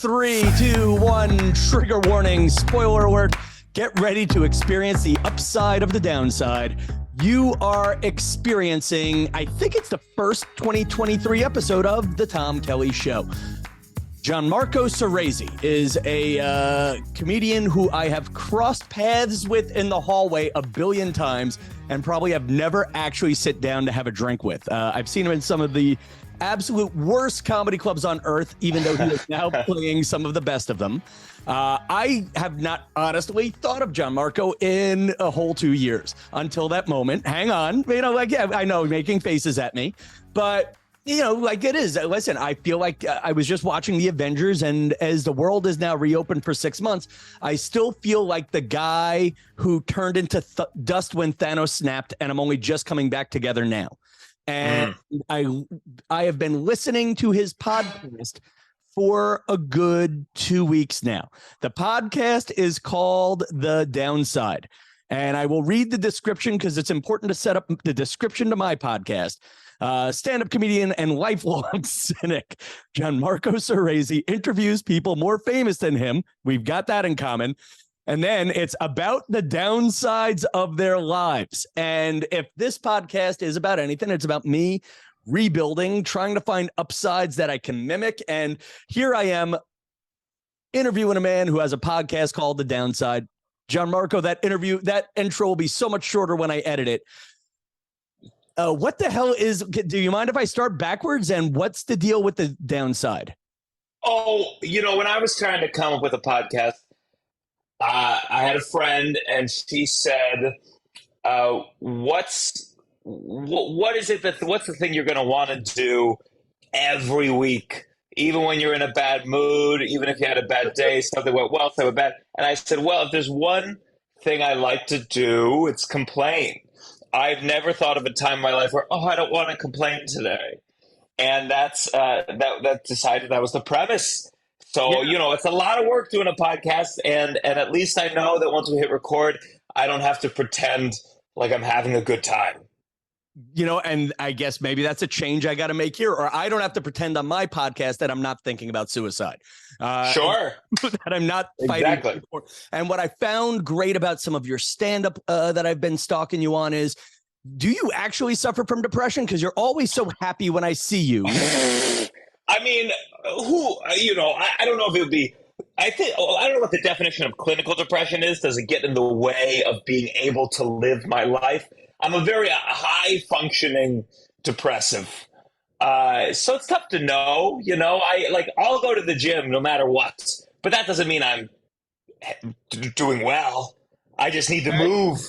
Three, two, one, trigger warning, spoiler alert. Get ready to experience the upside of the downside. You are experiencing, I think it's the first 2023 episode of The Tom Kelly Show. Gianmarco Soresi is a comedian who I have crossed paths with in the hallway a billion times and probably have never actually sit down to have a drink with. I've seen him in some of the absolute worst comedy clubs on earth, even though he is now playing some of the best of them. I have not honestly thought of Gianmarco in a whole 2 years until that moment. Hang on. I know making faces at me, but it is. Listen, I feel like I was just watching the Avengers, and as the world is now reopened for 6 months, I still feel like the guy who turned into dust when Thanos snapped, and I'm only just coming back together now. And I have been listening to his podcast for a good 2 weeks now. The podcast is called The Downside, and I will read the description because it's important to set up the description to my podcast. Stand-up comedian and lifelong cynic Gianmarco Soresi interviews people more famous than him. We've got that in common. And then it's about the downsides of their lives. And if this podcast is about anything, it's about me rebuilding, trying to find upsides that I can mimic. And here I am interviewing a man who has a podcast called The Downside. Gianmarco, that intro will be so much shorter when I edit it. What the hell do you mind if I start backwards? And what's the deal with The Downside? Oh, when I was trying to come up with a podcast, I had a friend and she said, what is it what's the thing you're going to want to do every week? Even when you're in a bad mood, even if you had a bad day, something went well, something went bad. And I said, well, if there's one thing I like to do, it's complain. I've never thought of a time in my life where, I don't want to complain today. And that's that decided that was the premise. So, it's a lot of work doing a podcast. And at least I know that once we hit record, I don't have to pretend like I'm having a good time. And I guess maybe that's a change I got to make here, or I don't have to pretend on my podcast that I'm not thinking about suicide. Sure. That I'm not fighting. Exactly. And what I found great about some of your stand-up that I've been stalking you on is, do you actually suffer from depression? Because you're always so happy when I see you. I mean, I don't know if it would be, I don't know what the definition of clinical depression is. Does it get in the way of being able to live my life? I'm a very high-functioning depressive. So it's tough to know, I'll go to the gym no matter what. But that doesn't mean I'm doing well. I just need to move.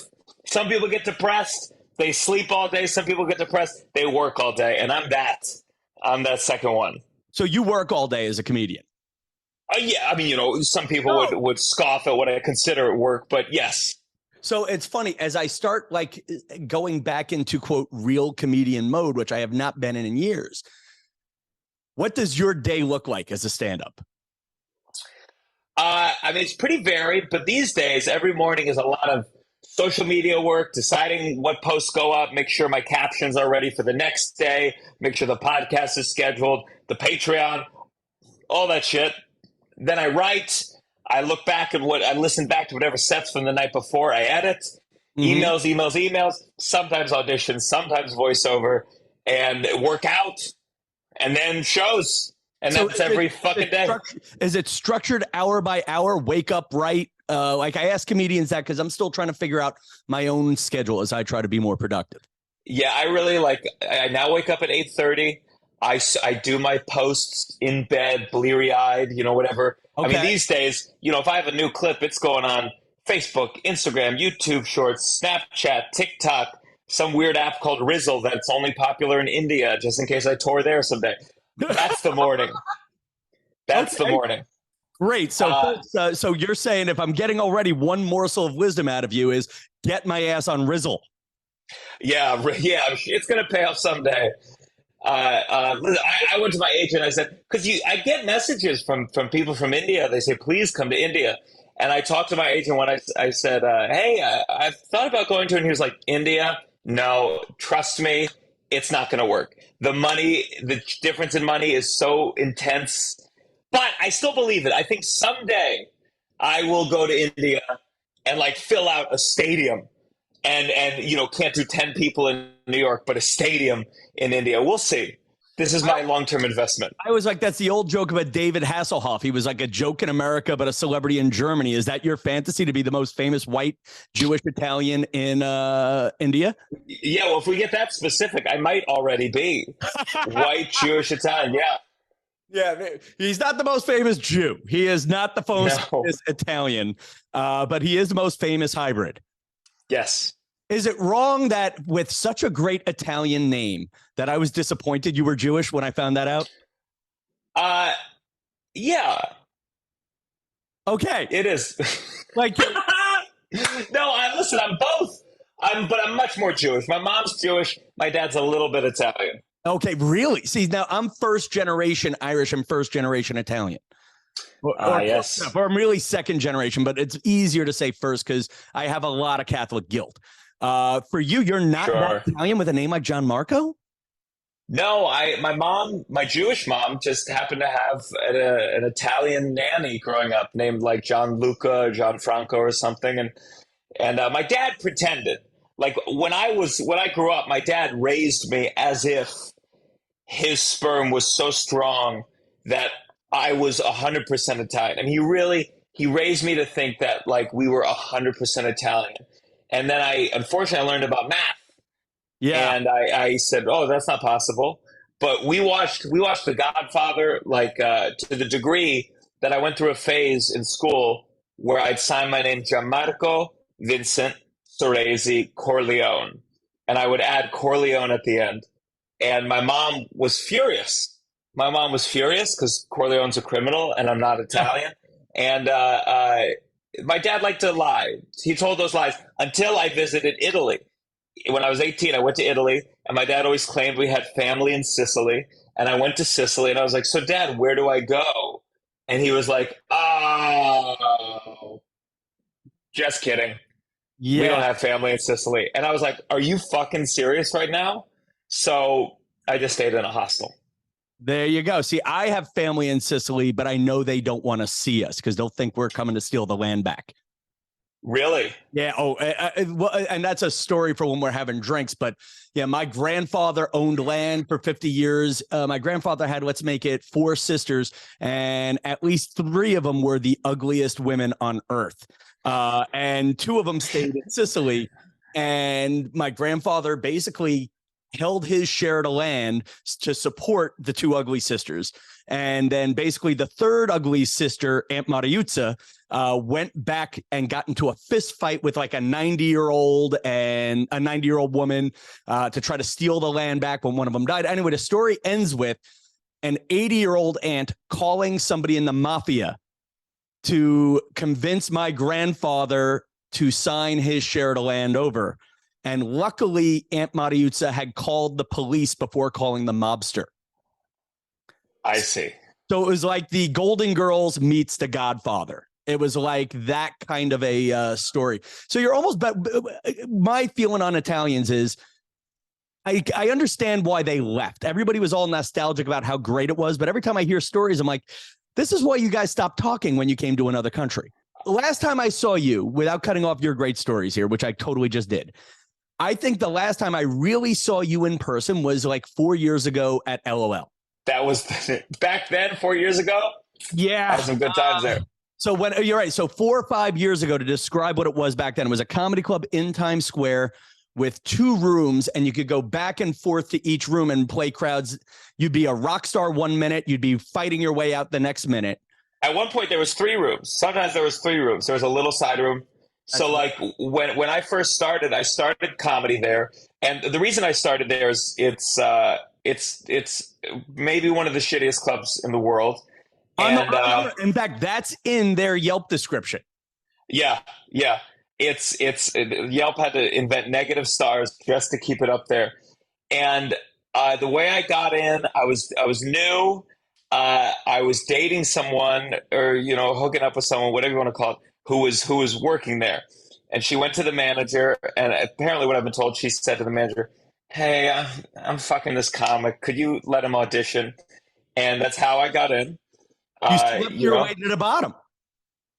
Some people get depressed. They sleep all day. Some people get depressed. They work all day. And I'm that second one. So you work all day as a comedian? Yeah. I mean, some people would scoff at what I consider work, but yes. So it's funny, as I start going back into, quote, real comedian mode, which I have not been in years. What does your day look like as a stand-up? I mean, it's pretty varied, but these days, every morning is a lot of social media work, deciding what posts go up, make sure my captions are ready for the next day, make sure the podcast is scheduled, the Patreon, all that shit. Then I write. I look back at I listen back to whatever sets from the night before. I edit, emails, sometimes auditions, sometimes voiceover, and work out, and then shows. And so that's every fucking day. Is it structured hour by hour? Wake up right? I ask comedians that because I'm still trying to figure out my own schedule as I try to be more productive. Yeah, I now wake up at 8:30. I do my posts in bed, bleary-eyed, whatever. Okay. I mean, these days, if I have a new clip, it's going on Facebook, Instagram, YouTube Shorts, Snapchat, TikTok, some weird app called Rizzle that's only popular in India, just in case I tour there someday. That's the morning. That's the morning. Great. So, so you're saying if I'm getting already one morsel of wisdom out of you is get my ass on Rizzle. Yeah, it's going to pay off someday. I went to my agent. I said, because I get messages from people from India. They say, please come to India. And I talked to my agent when I said, hey, I've thought about going to, and he was like, India? No, trust me, it's not going to work. The difference in money is so intense. But I still believe it. I think someday I will go to India and like fill out a stadium and can't do 10 people in New York, but a stadium in India. We'll see. This is my long-term investment. I was like, that's the old joke about David Hasselhoff. He was like a joke in America, but a celebrity in Germany. Is that your fantasy, to be the most famous white Jewish Italian in India? Yeah, well, if we get that specific, I might already be white Jewish Italian. Yeah. Yeah, he's not the most famous Jew. He is not the most No. famous Italian, but he is the most famous hybrid. Yes. Is it wrong that with such a great Italian name that I was disappointed you were Jewish when I found that out? Yeah, Okay. it is. Like, No, listen, I'm both. But I'm much more Jewish. My mom's Jewish. My dad's a little bit Italian. okay, really? See, now I'm first generation Irish and first generation Italian. Yes. Or I'm really second generation, but it's easier to say first because I have a lot of Catholic guilt. For you, you're not that Italian with a name like Gianmarco? No, my Jewish mom just happened to have an Italian nanny growing up named like Gianluca or Gianfranco or something. And my dad pretended. Like when I grew up, my dad raised me as if his sperm was so strong that I was 100% Italian. I mean, he raised me to think that like we were 100% Italian. And then unfortunately, I learned about math. Yeah. And I said, oh, that's not possible. But we watched The Godfather, like to the degree that I went through a phase in school where I'd sign my name Gianmarco Vincent Soresi Corleone. And I would add Corleone at the end. And my mom was furious. My mom was furious because Corleone's a criminal and I'm not Italian. And my dad liked to lie. He told those lies until I visited Italy. When I was 18, I went to Italy, and my dad always claimed we had family in Sicily. And I went to Sicily, and I was like, so, Dad, where do I go? And he was like, oh, just kidding. Yeah. We don't have family in Sicily. And I was like, are you fucking serious right now? So I just stayed in a hostel. There you go. See, I have family in Sicily, but I know they don't want to see us because they'll think we're coming to steal the land back. Really? Yeah. Oh, and that's a story for when we're having drinks. But yeah, my grandfather owned land for 50 years. My grandfather had, let's make it 4 sisters, and at least 3 of them were the ugliest women on earth. And 2 of them stayed in Sicily. And my grandfather basically held his share of the land to support the 2 ugly sisters. And then basically the 3rd ugly sister, Aunt Mariuzza, went back and got into a fist fight with like a 90-year-old and a 90-year-old woman to try to steal the land back when one of them died. Anyway, the story ends with an 80-year-old aunt calling somebody in the mafia to convince my grandfather to sign his share of the land over. And luckily, Aunt Mariuzza had called the police before calling the mobster. I see. So it was like the Golden Girls meets the Godfather. It was like that kind of a story. So you're almost, my feeling on Italians is I understand why they left. Everybody was all nostalgic about how great it was. But every time I hear stories, I'm like, this is why you guys stopped talking when you came to another country. Last time I saw you, without cutting off your great stories here, which I totally just did, I think the last time I really saw you in person was like 4 years ago at LOL. That was back then, 4 years ago? Yeah. Had some good times there. So when you're right. So 4 or 5 years ago, to describe what it was back then, it was a comedy club in Times Square with 2 rooms, and you could go back and forth to each room and play crowds. You'd be a rock star 1 minute. You'd be fighting your way out the next minute. At one point, there was 3 rooms. Sometimes there was 3 rooms. There was a little side room. So like when I first started, I started comedy there. And the reason I started there is it's maybe one of the shittiest clubs in the world. And in fact, that's in their Yelp description. Yeah. It's Yelp had to invent negative stars just to keep it up there. And the way I got in, I was new. I was dating someone, or hooking up with someone, whatever you want to call it, who was working there. And she went to the manager, and apparently what I've been told, she said to the manager, hey, I'm fucking this comic. Could you let him audition? And that's how I got in. You slipped You your know, way to the bottom.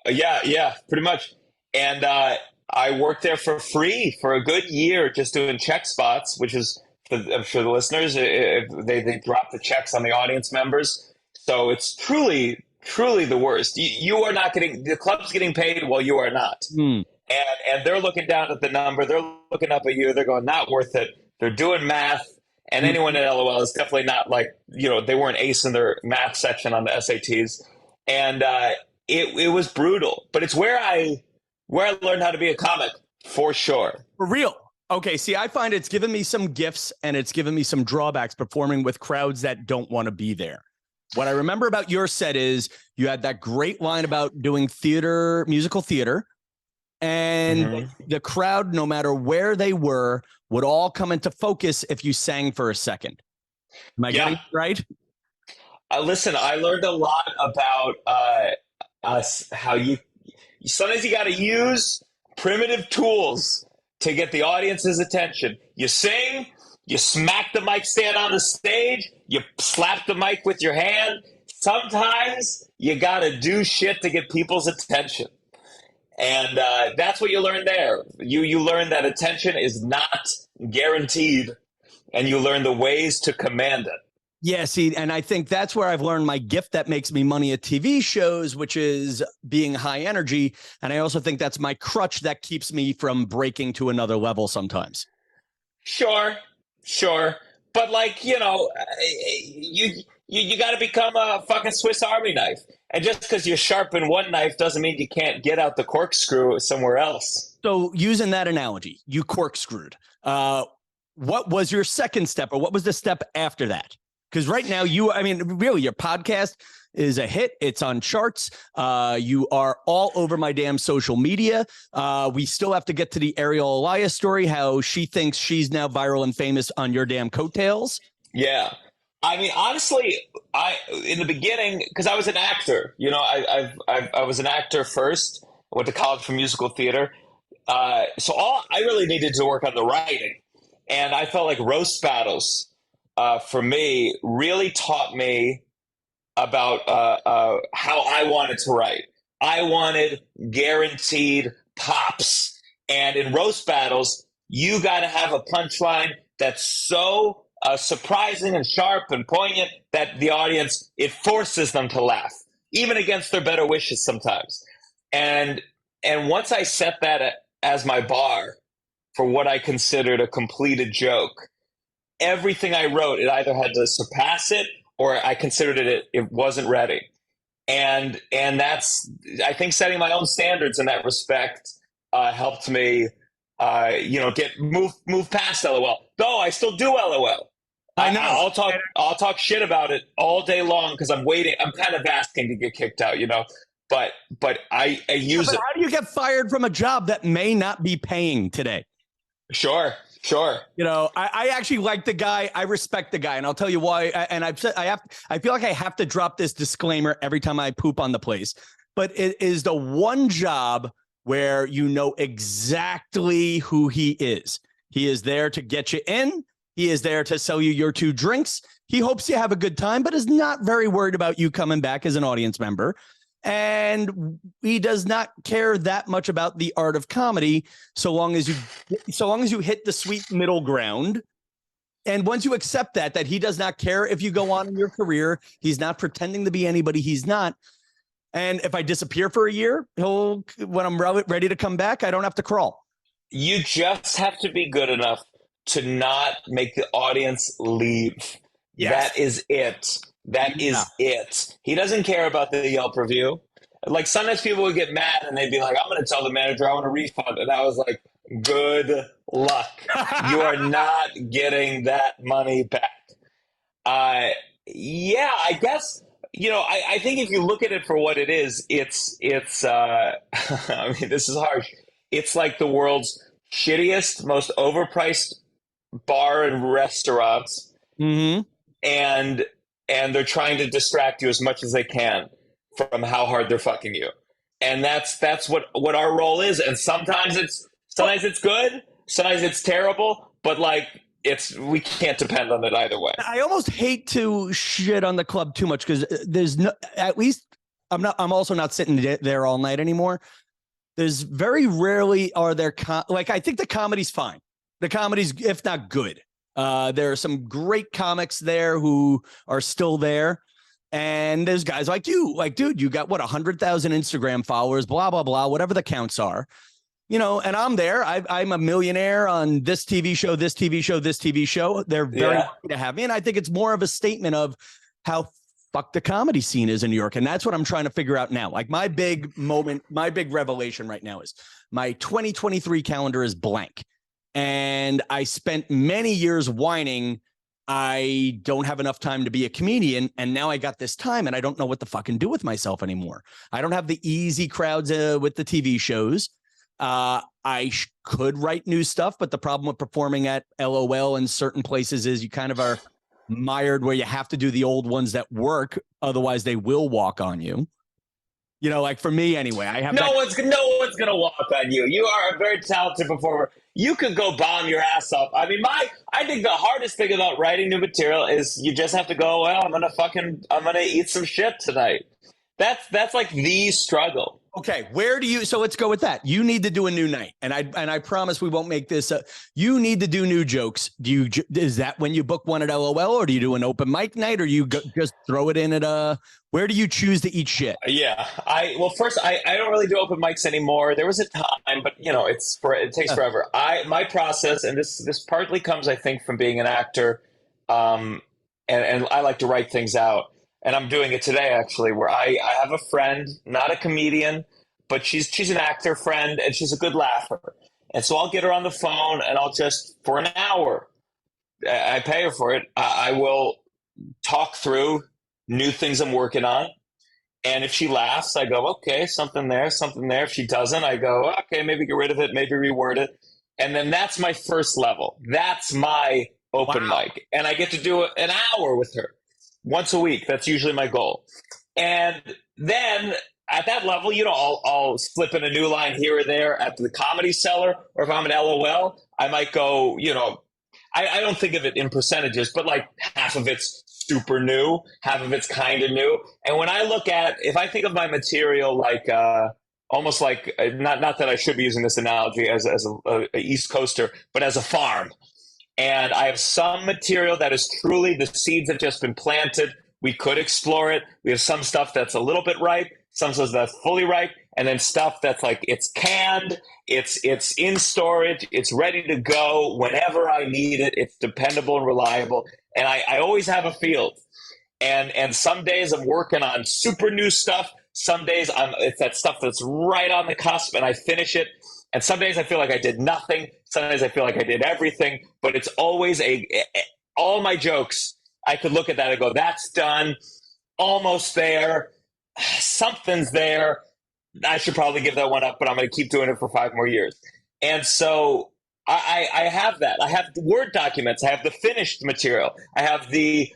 yeah, pretty much. And I worked there for free for a good year, just doing check spots, which is I'm sure the listeners, if they drop the checks on the audience members. So it's truly the worst. You are not getting, the club's getting paid while you are not. Hmm. And they're looking down at the number. They're looking up at you. They're going, not worth it. They're doing math. And anyone at LOL is definitely not like, they weren't ace in their math section on the SATs. And it was brutal. But it's where I learned how to be a comic, for sure. For real. Okay, see, I find it's given me some gifts and it's given me some drawbacks performing with crowds that don't want to be there. What I remember about your set is you had that great line about doing theater, musical theater, and the crowd, no matter where they were, would all come into focus if you sang for a second. Am I getting it right? Listen, I learned a lot about us, how sometimes you got to use primitive tools to get the audience's attention. You sing, you smack the mic stand on the stage, you slap the mic with your hand. Sometimes you got to do shit to get people's attention. And that's what you learn there. You learn that attention is not guaranteed, and you learn the ways to command it. Yeah, see, and I think that's where I've learned my gift that makes me money at TV shows, which is being high energy. And I also think that's my crutch that keeps me from breaking to another level sometimes. Sure. But you got to become a fucking Swiss Army knife. And just because you sharpen one knife doesn't mean you can't get out the corkscrew somewhere else. So using that analogy, you corkscrewed. What was your second step, or what was the step after that? Because right now really your podcast is a hit. It's on charts. You are all over my damn social media. We still have to get to the Ariel Elias story, how she thinks she's now viral and famous on your damn coattails. Yeah. I mean, honestly, in the beginning, because I was an actor, I was an actor first. I went to college for musical theater. So I really needed to work on the writing. And I felt like roast battles for me really taught me about how I wanted to write. I wanted guaranteed pops. And in roast battles, you got to have a punchline that's so surprising and sharp and poignant that the audience, it forces them to laugh, even against their better wishes sometimes. And once I set that as my bar for what I considered a completed joke, everything I wrote, it either had to surpass it or I considered it wasn't ready. And that's, I think, setting my own standards in that respect helped me, move past LOL. Though I still do LOL. I know. I'll talk shit about it all day long because I'm waiting. I'm kind of asking to get kicked out, But I use it. How do you get fired from a job that may not be paying today? Sure. I actually like the guy. I respect the guy, and I'll tell you why. And I've said I feel like I have to drop this disclaimer every time I poop on the place. But it is the one job where you know exactly who he is. He is there to get you in. He is there to sell you your 2 drinks. He hopes you have a good time, but is not very worried about you coming back as an audience member. And he does not care that much about the art of comedy, so long as you hit the sweet middle ground. And once you accept that he does not care if you go on in your career, he's not pretending to be anybody he's not. And if I disappear for a year, when I'm ready to come back, I don't have to crawl. You just have to be good enough to not make the audience leave. Yes. That is it. That is it. He doesn't care about the Yelp review. Like sometimes people would get mad and they'd be like, I'm going to tell the manager I want a refund. And I was like, good luck. You are not getting that money back. I guess, I think if you look at it for what it is, it's I mean, this is harsh. It's like the world's shittiest, most overpriced bar and restaurants. Mm-hmm. And they're trying to distract you as much as they can from how hard they're fucking you. And that's what our role is. And sometimes it's good, sometimes it's terrible, but we can't depend on it either way. I almost hate to shit on the club too much because there's no, at least I'm also not sitting there all night anymore. There's very rarely are there like I think the comedy's fine. The comedy's if not good. There are some great comics there who are still there. And there's guys like you, like, dude, you got what, 100,000 Instagram followers, blah, blah, blah, whatever the counts are, and I'm there. I'm a millionaire on this TV show, this TV show, this TV show. They're very lucky to have me. And I think it's more of a statement of how fucked the comedy scene is in New York. And that's what I'm trying to figure out now. Like my big moment, my big revelation right now is my 2023 calendar is blank. And I spent many years whining I don't have enough time to be a comedian. And now I got this time and I don't know what to fucking do with myself anymore. I don't have the easy crowds with the TV shows. I could write new stuff, but the problem with performing at LOL in certain places is you kind of are mired where you have to do the old ones that work. Otherwise they will walk on you. Like for me anyway, I have no one's gonna walk on you. You are a very talented performer. You could go bomb your ass off. I mean, I think the hardest thing about writing new material is you just have to go, well, I'm gonna eat some shit tonight. That's like the struggle. Okay, so let's go with that. You need to do a new night. And I promise we won't make this you need to do new jokes. Is that when you book one at LOL, or do you do an open mic night, or you just throw it in at where do you choose to eat shit? Yeah. First I don't really do open mics anymore. There was a time, but it takes forever. My process, and this partly comes, I think, from being an actor, and I like to write things out. And I'm doing it today, actually, where I have a friend, not a comedian, but she's an actor friend, and she's a good laugher. And so I'll get her on the phone, and I'll just, for an hour, I pay her for it, I will talk through new things I'm working on. And if she laughs, I go, okay, something there, something there. If she doesn't, I go, okay, maybe get rid of it, maybe reword it. And then that's my first level. That's my open mic. And I get to do an hour with her. Once a week. That's usually my goal. And then at that level, I'll slip in a new line here or there at the Comedy Cellar, or if I'm at LOL, I might go, I don't think of it in percentages, but like half of it's super new, half of it's kind of new. And when I if I think of my material like almost like, not that I should be using this analogy as a East Coaster, but as a farm. And I have some material that is truly the seeds have just been planted. We could explore it. We have some stuff that's a little bit ripe, some stuff that's fully ripe, and then stuff that's like it's canned, it's in storage, it's ready to go whenever I need it. It's dependable and reliable. And I always have a field. And some days I'm working on super new stuff. Some days it's that stuff that's right on the cusp and I finish it. And some days I feel like I did nothing. Some days I feel like I did everything. But it's always all my jokes, I could look at that and go, that's done, almost there, something's there. I should probably give that one up, but I'm going to keep doing it for 5 more years. And so I have that. I have the Word documents. I have the finished material. I have the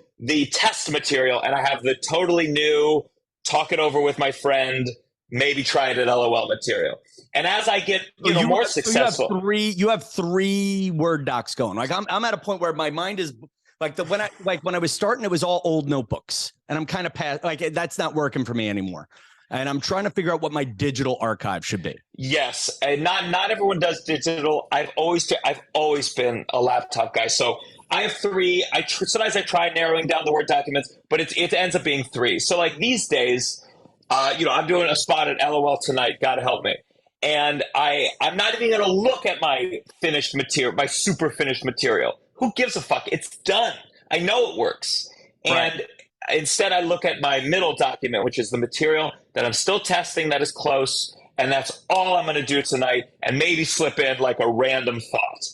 test material. And I have the totally new, talk it over with my friend, maybe try it at LOL material. And as I get more successful, you have three Word docs going. Like I'm at a point where my mind is like when I was starting, it was all old notebooks, and I'm kind of past like that's not working for me anymore. And I'm trying to figure out what my digital archive should be. Yes, and not everyone does digital. I've always been a laptop guy, so I have 3. Sometimes I try narrowing down the Word documents, but it ends up being 3. So like these days, I'm doing a spot at LOL tonight. God help me. And I'm not even going to look at my finished material, my super finished material. Who gives a fuck? It's done. I know it works. Right. And instead, I look at my middle document, which is the material that I'm still testing that is close. And that's all I'm going to do tonight, and maybe slip in like a random thought.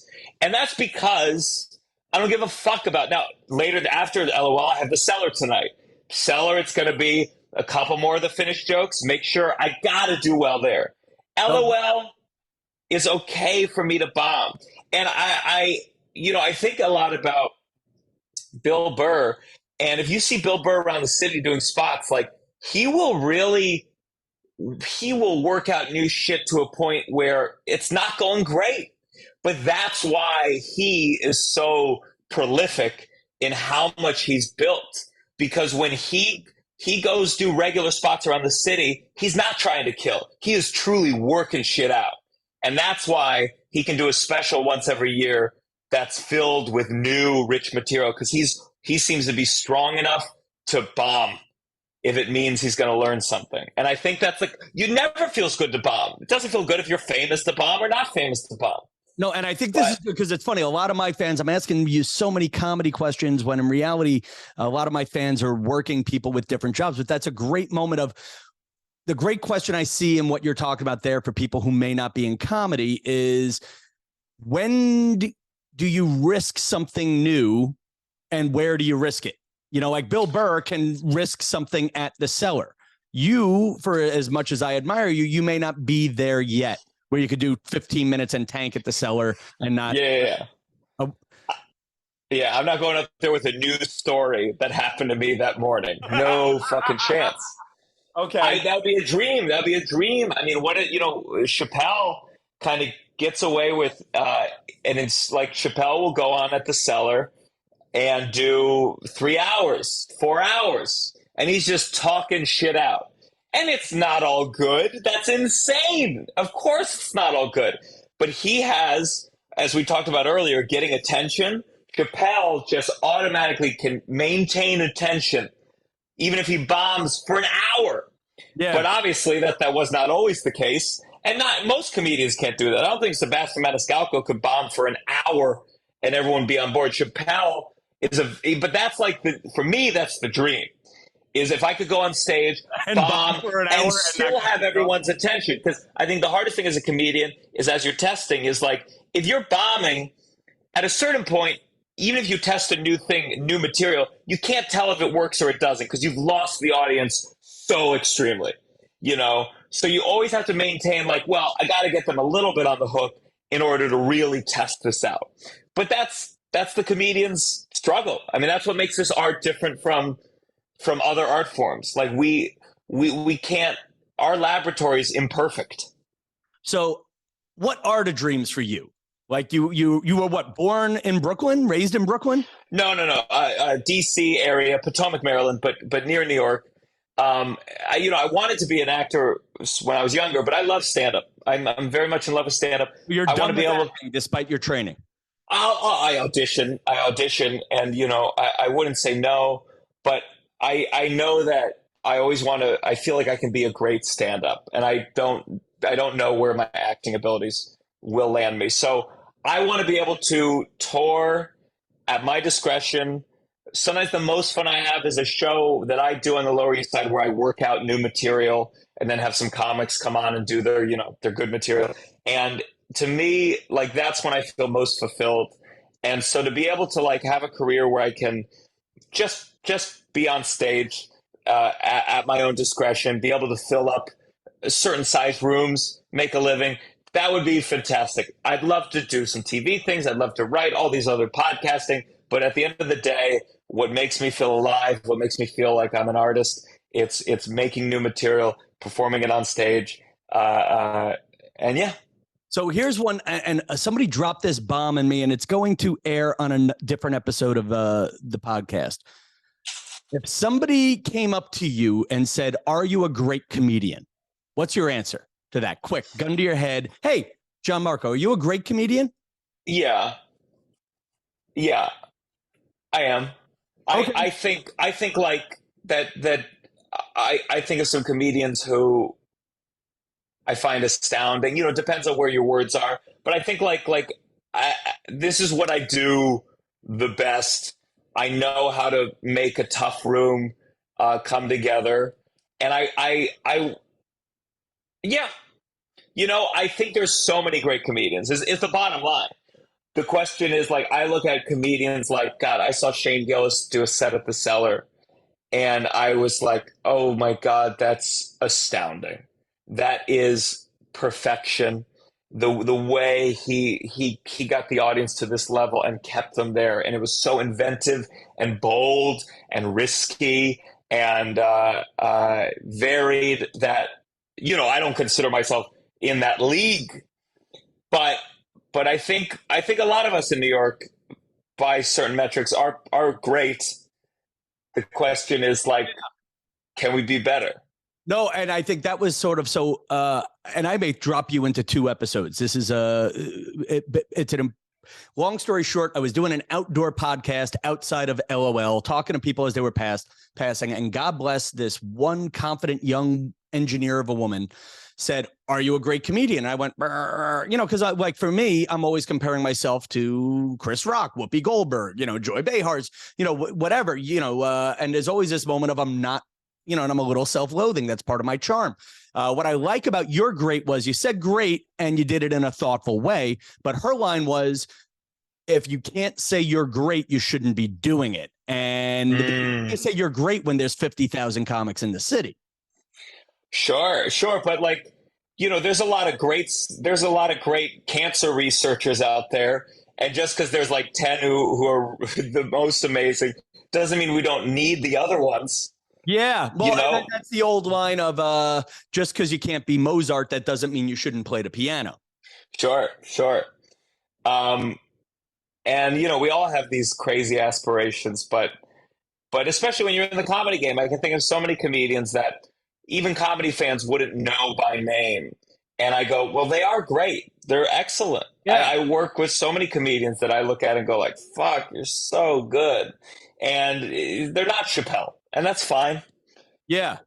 And that's because I don't give a fuck about. Now, later after LOL, I have the Cellar tonight. Cellar, it's going to be a couple more of the finished jokes. Make sure I got to do well there. LOL is okay for me to bomb. And I think a lot about Bill Burr. And if you see Bill Burr around the city doing spots, like he will work out new shit to a point where it's not going great. But that's why he is so prolific in how much he's built. Because when he he goes do regular spots around the city, he's not trying to kill. He is truly working shit out. And that's why he can do a special once every year that's filled with new, rich material, because he seems to be strong enough to bomb if it means he's going to learn something. And I think that's like, you never feels good to bomb. It doesn't feel good if you're famous to bomb or not famous to bomb. No, and I think this is good because it's funny. A lot of my fans, I'm asking you so many comedy questions when in reality, a lot of my fans are working people with different jobs. But that's a great moment of the great question I see in what you're talking about there for people who may not be in comedy is when do you risk something new and where do you risk it? You know, like Bill Burr can risk something at the Cellar. You, for as much as I admire you, you may not be there yet, where you could do 15 minutes and tank at the Cellar and not. Yeah. Yeah, I'm not going up there with a news story that happened to me that morning. No fucking chance. Okay. That would be a dream. That would be a dream. I mean, Chappelle kind of gets away with, and it's like Chappelle will go on at the Cellar and do 3 hours, 4 hours, and he's just talking shit out. And it's not all good. That's insane. Of course it's not all good. But he has, as we talked about earlier, getting attention. Chappelle just automatically can maintain attention, even if he bombs for an hour. Yeah. But obviously that was not always the case. And not most comedians can't do that. I don't think Sebastian Maniscalco could bomb for an hour and everyone be on board. Chappelle but that's like for me, that's the dream. Is if I could go on stage, and bomb for an hour and still have everyone's attention. Because I think the hardest thing as a comedian is as you're testing is like, if you're bombing, at a certain point, even if you test a new thing, new material, you can't tell if it works or it doesn't because you've lost the audience so extremely, So you always have to maintain like, well, I got to get them a little bit on the hook in order to really test this out. But that's the comedian's struggle. I mean, that's what makes this art different from other art forms. Like we can't, our laboratory is imperfect. So what are the dreams for you? Like you were what, born in Brooklyn, raised in Brooklyn? No. DC area, Potomac, Maryland, but near New York. I wanted to be an actor when I was younger, but I love stand-up. I'm very much in love with stand-up. You're I done want to be able acting despite your training. I audition, and I wouldn't say no, but I know that I always want to. I feel like I can be a great stand-up, and I don't know where my acting abilities will land me. So I want to be able to tour at my discretion. Sometimes the most fun I have is a show that I do on the Lower East Side where I work out new material and then have some comics come on and do their good material. And to me, like, that's when I feel most fulfilled. And so to be able to like have a career where I can just be on stage at my own discretion, be able to fill up certain size rooms, make a living, that would be fantastic. I'd love to do some TV things. I'd love to write all these other podcasting. But at the end of the day, what makes me feel alive, what makes me feel like I'm an artist, it's making new material, performing it on stage. And yeah. So here's one, and somebody dropped this bomb in me, and it's going to air on a different episode of the podcast. If somebody came up to you and said, "Are you a great comedian?" What's your answer to that? Quick, gun to your head. Hey, Gianmarco, are you a great comedian? Yeah, I am. Okay. I think like that. I think of some comedians who I find astounding. It depends on where your words are, but I think this is what I do the best. I know how to make a tough room come together, and yeah, I think there's so many great comedians. Is the bottom line. The question is, like, I look at comedians like, God, I saw Shane Gillis do a set at the Cellar, and I was like, oh my God, that's astounding. That is perfection. The way he got the audience to this level and kept them there, and it was so inventive and bold and risky and varied that I don't consider myself in that league, but I think a lot of us in New York, by certain metrics, are great. The question is like, Yeah. Can we be better? No, and I think that was sort of so. And I may drop you into 2 episodes. This is it's an long story short. I was doing an outdoor podcast outside of LOL, talking to people as they were passing, and God bless this one confident young engineer of a woman said, "Are you a great comedian?" And I went, because like for me, I'm always comparing myself to Chris Rock, Whoopi Goldberg, Joy Behar's, whatever, and there's always this moment of I'm not. And I'm a little self-loathing. That's part of my charm. What I like about your great was you said great and you did it in a thoughtful way. But her line was, if you can't say you're great, you shouldn't be doing it. And you say you're great when there's 50,000 comics in the city. Sure. But there's a lot of great cancer researchers out there. And just because there's like 10 who are the most amazing doesn't mean we don't need the other ones. Yeah, well, that's the old line of just because you can't be Mozart, that doesn't mean you shouldn't play the piano. Sure. And we all have these crazy aspirations, but especially when you're in the comedy game, I can think of so many comedians that even comedy fans wouldn't know by name. And I go, well, they are great. They're excellent. Yeah. I work with so many comedians that I look at and go like, fuck, you're so good. And they're not Chappelle. And that's fine. Yeah.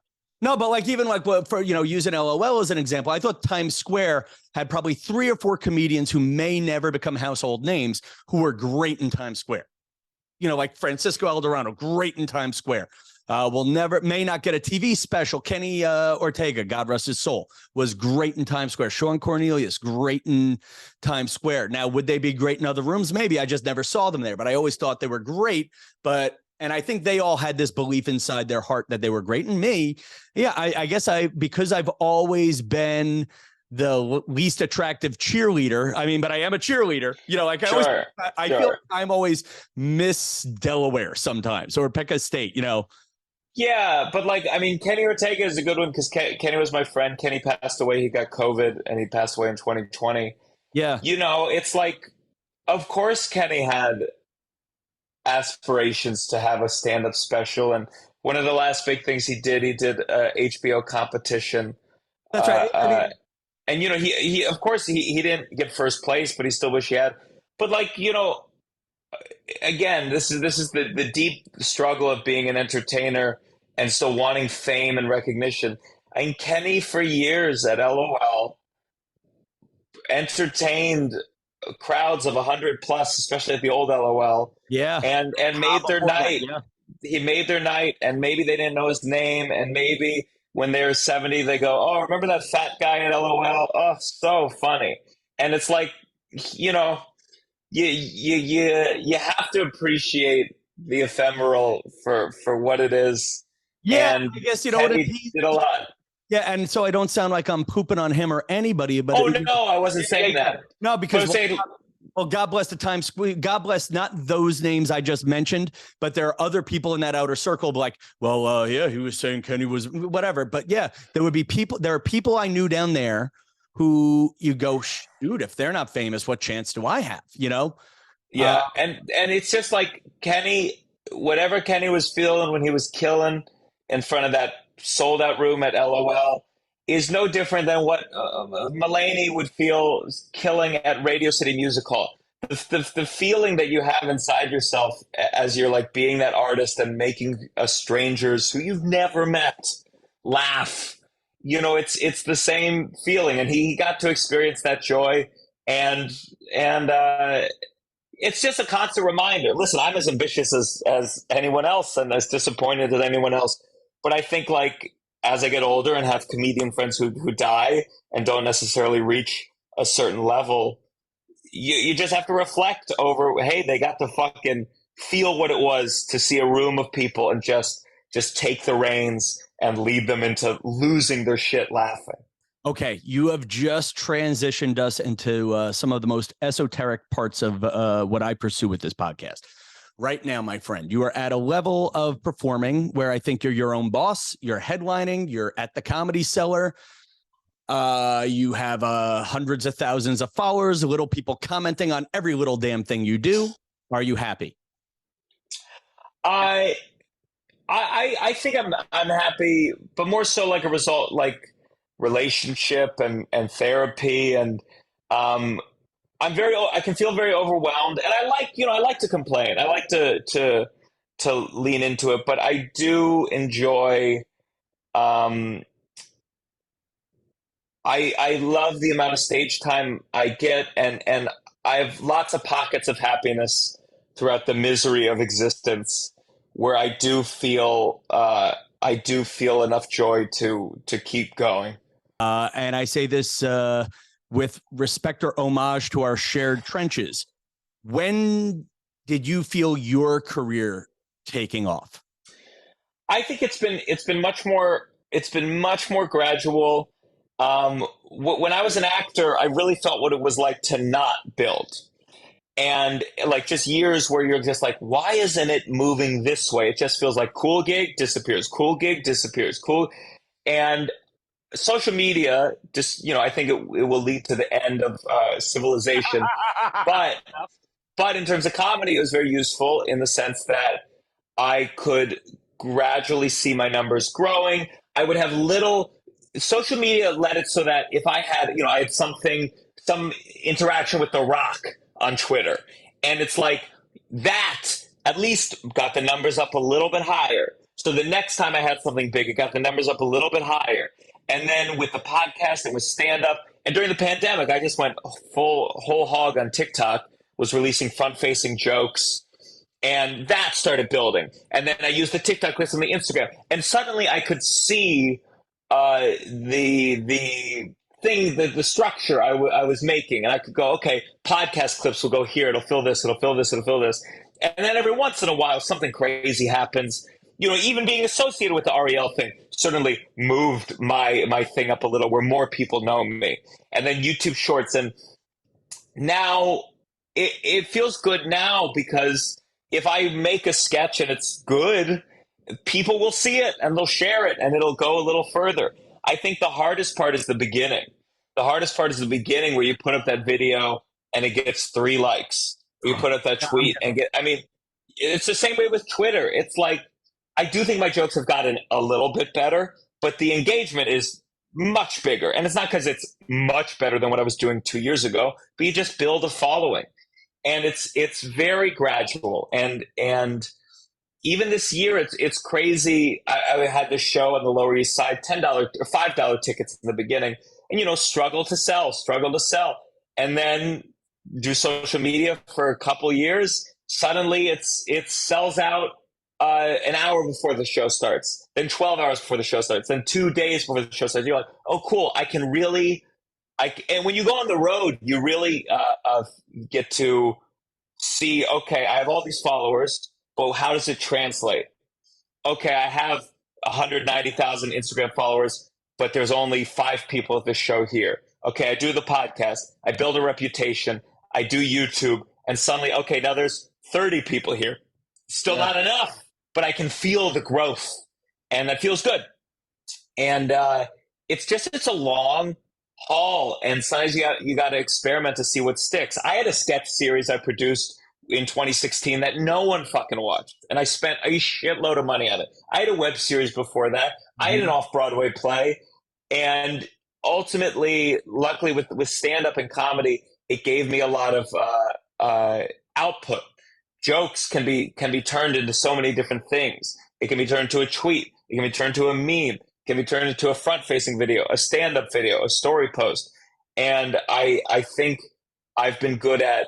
No, but like even like for, using LOL as an example, I thought Times Square had probably 3 or 4 comedians who may never become household names who were great in Times Square. Like Francisco Eldorado, great in Times Square. May not get a TV special. Kenny Ortega, God rest his soul, was great in Times Square. Sean Cornelius, great in Times Square. Now, would they be great in other rooms? Maybe. I just never saw them there, but I always thought they were great. And I think they all had this belief inside their heart that they were great. And me, yeah, I guess because I've always been the least attractive cheerleader. I mean, but I am a cheerleader. I feel like I'm always Miss Delaware sometimes, or Pecca State, Yeah, but Kenny Ortega is a good one because Kenny was my friend. Kenny passed away. He got COVID and he passed away in 2020. Yeah. It's like, of course Kenny had aspirations to have a stand-up special, and one of the last big things he did a HBO competition. That's right. And he of course he didn't get first place, but he still wish he had. But again, this is the deep struggle of being an entertainer and still wanting fame and recognition. And Kenny for years at LOL entertained crowds of 100 plus, especially at the old LOL. Yeah. And made their night. Yeah. He made their night, and maybe they didn't know his name, and maybe when they were 70, they go, "Oh, remember that fat guy at LOL? Oh, so funny." And it's like, you have to appreciate the ephemeral for what it is. Yeah, and I guess he did a lot. Yeah, and so I don't sound like I'm pooping on him or anybody, but I wasn't saying that. No, because God bless the Times Square. God bless not those names I just mentioned, but there are other people in that outer circle like, well, yeah, he was saying Kenny was whatever. But yeah, there are people I knew down there who you go, shoot, if they're not famous, what chance do I have? Yeah, and it's just like Kenny, whatever Kenny was feeling when he was killing in front of that sold out room at LOL is no different than what Mulaney would feel killing at Radio City Music Hall. The feeling that you have inside yourself as you're like being that artist and making strangers who you've never met laugh, it's the same feeling, and he got to experience that joy, and it's just a constant reminder. Listen, I'm as ambitious as anyone else and as disappointed as anyone else. But I think as I get older and have comedian friends who die and don't necessarily reach a certain level, you just have to reflect over, hey, they got to fucking feel what it was to see a room of people and just take the reins and lead them into losing their shit laughing. Okay, you have just transitioned us into some of the most esoteric parts of what I pursue with this podcast. Right now, my friend, you are at a level of performing where I think you're your own boss. You're headlining. You're at the Comedy Cellar. You have hundreds of thousands of followers, little people commenting on every little damn thing you do. Are you happy? I think I'm happy, but more so like a result, like relationship and therapy, and um, I can feel very overwhelmed, and I like to complain. I like to lean into it, but I do enjoy. Um, I love the amount of stage time I get, and I have lots of pockets of happiness throughout the misery of existence, where I do feel enough joy to keep going. And I say this with respect or homage to our shared trenches. When did you feel your career taking off? I think it's been much more gradual. When I was an actor, I really felt what it was like to not build. And like just years where you're just like, why isn't it moving this way? It just feels like cool gig disappears, cool gig disappears, cool. And social media just, I think it will lead to the end of civilization. But in terms of comedy, it was very useful in the sense that I could gradually see my numbers growing. I would have little social media led it so that if I had, I had some interaction with The Rock on Twitter, and it's like that at least got the numbers up a little bit higher. So the next time I had something big, it got the numbers up a little bit higher. And then with the podcast, it was stand up. And during the pandemic, I just went whole hog on TikTok, was releasing front facing jokes, and that started building. And then I used the TikTok clips on the Instagram, and suddenly I could see the thing, the structure I was making, and I could go, okay, podcast clips will go here. It'll fill this. It'll fill this. It'll fill this. And then every once in a while, something crazy happens. Even being associated with the Ariel thing certainly moved my thing up a little, where more people know me. And then YouTube Shorts, and now it feels good now because if I make a sketch and it's good, people will see it and they'll share it and it'll go a little further. I think the hardest part is the beginning. The hardest part is the beginning, where you put up that video and it gets 3 likes. Or you put up that tweet and it's the same way with Twitter. It's like, I do think my jokes have gotten a little bit better, but the engagement is much bigger. And it's not because it's much better than what I was doing 2 years ago, but you just build a following. And it's very gradual. And even this year, it's crazy. I had this show on the Lower East Side, $10 or $5 tickets in the beginning, and struggle to sell, and then do social media for a couple years. Suddenly, it sells out an hour before the show starts, then 12 hours before the show starts, then 2 days before the show starts. You're like, oh, cool! And when you go on the road, you really get to see, okay, I have all these followers, but how does it translate? Okay, I have 190,000 Instagram followers, but there's only 5 people at this show here. Okay, I do the podcast, I build a reputation, I do YouTube, and suddenly, okay, now there's 30 people here. Still not enough, but I can feel the growth, and that feels good. And it's a long haul, and sometimes you got to experiment to see what sticks. I had a sketch series I produced in 2016 that no one fucking watched, and I spent a shitload of money on it. I had a web series before that. I had an off-Broadway play, and ultimately, luckily with stand-up and comedy, it gave me a lot of output. Jokes can be turned into so many different things. It can be turned to a tweet. It can be turned to a meme. It can be turned into a front-facing video, a stand-up video, a story post. And I think I've been good at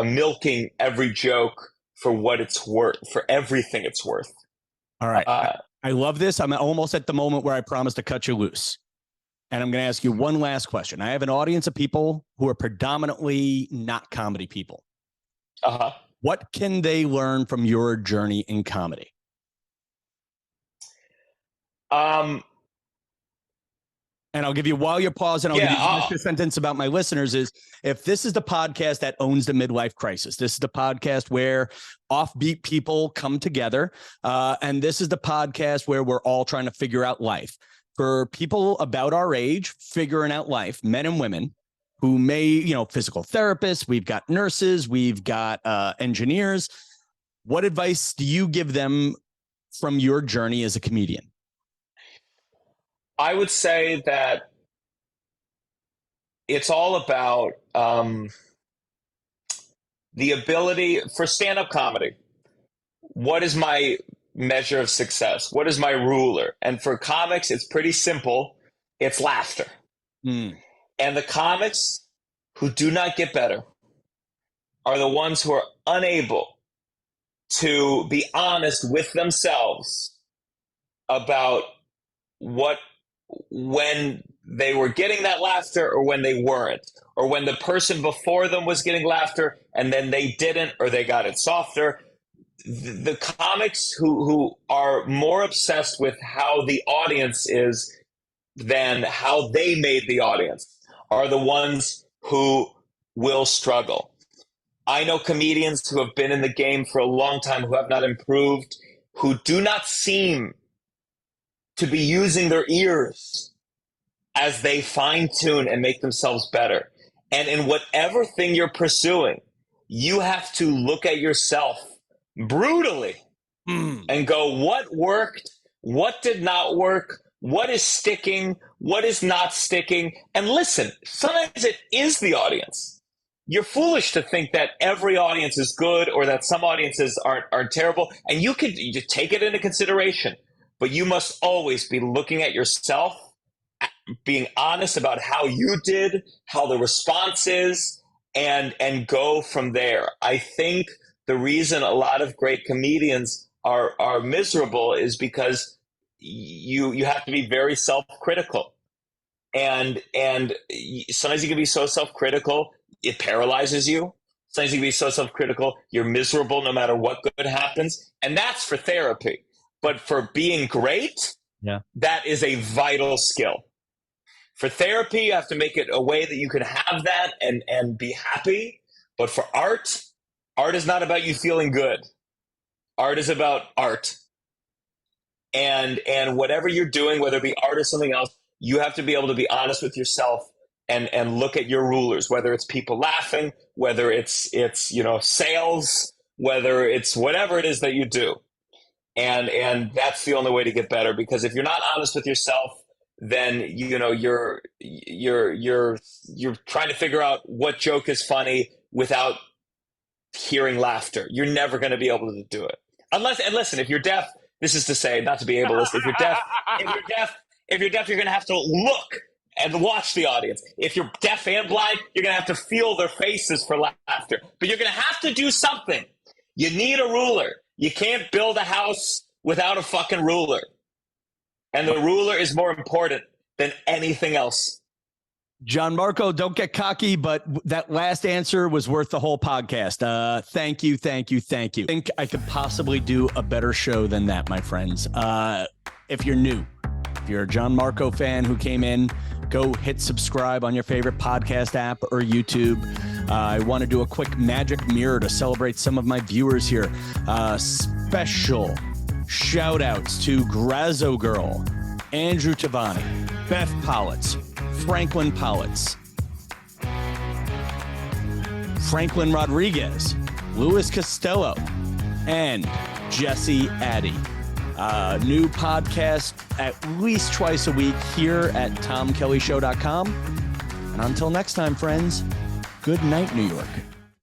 milking every joke for what it's worth, for everything it's worth. All right. I love this. I'm almost at the moment where I promise to cut you loose. And I'm going to ask you one last question. I have an audience of people who are predominantly not comedy people. Uh-huh. What can they learn from your journey in comedy? And I'll give you, while you're pausing, I'll give you an extra sentence about my listeners is, if this is the podcast that owns the midlife crisis, this is the podcast where offbeat people come together. And this is the podcast where we're all trying to figure out life. For people about our age, figuring out life, men and women who may, physical therapists, we've got nurses, we've got engineers. What advice do you give them from your journey as a comedian? I would say that it's all about the ability for stand-up comedy. What is my measure of success? What is my ruler? And for comics, it's pretty simple. It's laughter. And the comics who do not get better are the ones who are unable to be honest with themselves about when they were getting that laughter or when they weren't, or when the person before them was getting laughter and then they didn't, or they got it softer. The comics who are more obsessed with how the audience is than how they made the audience are the ones who will struggle. I know comedians who have been in the game for a long time who have not improved, who do not seem to be using their ears as they fine-tune and make themselves better. And in whatever thing you're pursuing, you have to look at yourself brutally and go, what worked? What did not work? What is sticking? What is not sticking? And listen, sometimes it is the audience. You're foolish to think that every audience is good or that some audiences aren't terrible. And you take it into consideration, but you must always be looking at yourself, being honest about how you did, how the response is, and go from there. I think the reason a lot of great comedians are miserable is because you have to be very self-critical. And sometimes you can be so self-critical, it paralyzes you. Sometimes you can be so self-critical, you're miserable no matter what good happens. And that's for therapy. But for being great, that is a vital skill. For therapy, you have to make it a way that you can have that and be happy. But for art is not about you feeling good. Art is about art. And whatever you're doing, whether it be art or something else, you have to be able to be honest with yourself and look at your rulers, whether it's people laughing, whether it's sales, whether it's whatever it is that you do. And that's the only way to get better, because if you're not honest with yourself, then you're trying to figure out what joke is funny without hearing laughter. You're never going to be able to do it. And listen, if you're deaf, this is to say, not to be ableist, if you're deaf, you're going to have to look and watch the audience. If you're deaf and blind, you're going to have to feel their faces for laughter. But you're going to have to do something. You need a ruler. You can't build a house without a fucking ruler. And the ruler is more important than anything else. Gianmarco, don't get cocky, but that last answer was worth the whole podcast. Thank you. I think I could possibly do a better show than that, my friends. If you're new, if you're a Gianmarco fan who came in, go hit subscribe on your favorite podcast app or YouTube. I want to do a quick magic mirror to celebrate some of my viewers here. Special shout outs to Grazzo Girl, Andrew Tavani, Beth Politz, Franklin Politz, Franklin Rodriguez, Luis Costello, and Jesse Addy. New podcast at least twice a week here at TomKellyShow.com. And until next time, friends, good night, New York.